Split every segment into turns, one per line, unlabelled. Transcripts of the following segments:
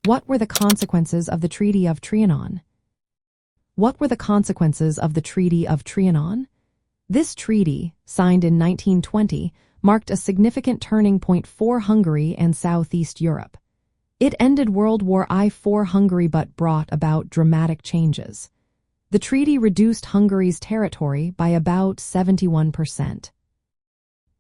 What were the consequences of the Treaty of Trianon? What were the consequences of the Treaty of Trianon? This treaty, signed in 1920, marked a significant turning point for Hungary and Southeast Europe. It ended World War I for Hungary but brought about dramatic changes. The treaty reduced Hungary's territory by about 71%.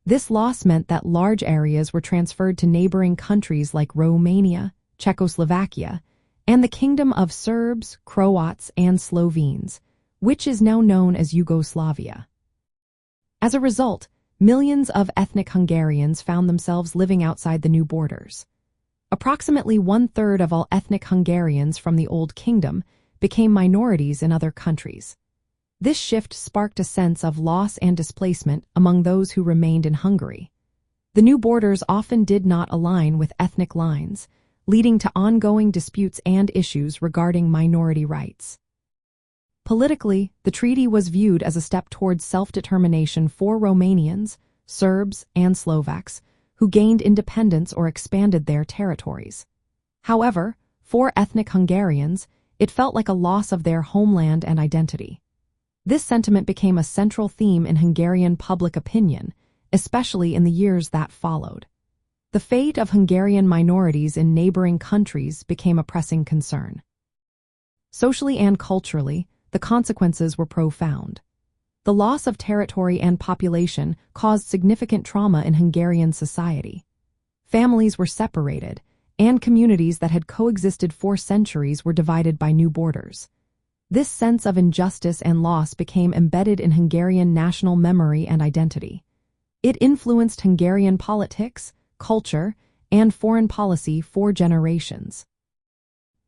This loss meant that large areas were transferred to neighboring countries like Romania, Czechoslovakia, and the Kingdom of Serbs, Croats, and Slovenes, which is now known as Yugoslavia. As a result, millions of ethnic Hungarians found themselves living outside the new borders. Approximately one-third of all ethnic Hungarians from the Old Kingdom became minorities in other countries. This shift sparked a sense of loss and displacement among those who remained in Hungary. The new borders often did not align with ethnic lines, leading to ongoing disputes and issues regarding minority rights. Politically, the treaty was viewed as a step towards self-determination for Romanians, Serbs, and Slovaks, who gained independence or expanded their territories. However, for ethnic Hungarians, it felt like a loss of their homeland and identity. This sentiment became a central theme in Hungarian public opinion, especially in the years that followed. The fate of Hungarian minorities in neighboring countries became a pressing concern. Socially and culturally, the consequences were profound. The loss of territory and population caused significant trauma in Hungarian society. Families were separated, and communities that had coexisted for centuries were divided by new borders. This sense of injustice and loss became embedded in Hungarian national memory and identity. It influenced Hungarian politics, culture, and foreign policy for generations.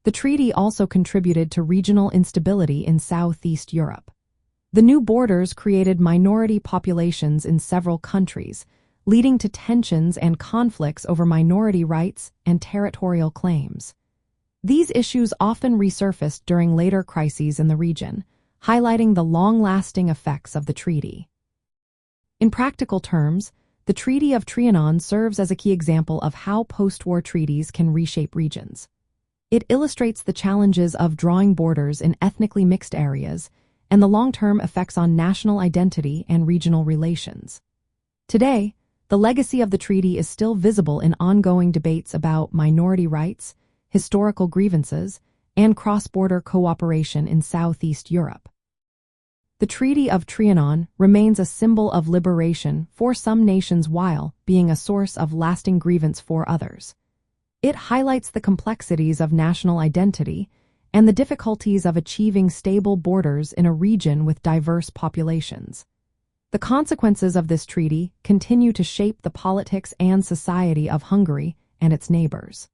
The treaty also contributed to regional instability in Southeast Europe. The new borders created minority populations in several countries, leading to tensions and conflicts over minority rights and territorial claims. These issues often resurfaced during later crises in the region, highlighting the long-lasting effects of the treaty. In practical terms, the Treaty of Trianon serves as a key example of how post-war treaties can reshape regions. It illustrates the challenges of drawing borders in ethnically mixed areas and the long-term effects on national identity and regional relations. Today, the legacy of the treaty is still visible in ongoing debates about minority rights, historical grievances, and cross-border cooperation in Southeast Europe. The Treaty of Trianon remains a symbol of liberation for some nations while being a source of lasting grievance for others. It highlights the complexities of national identity and the difficulties of achieving stable borders in a region with diverse populations. The consequences of this treaty continue to shape the politics and society of Hungary and its neighbors.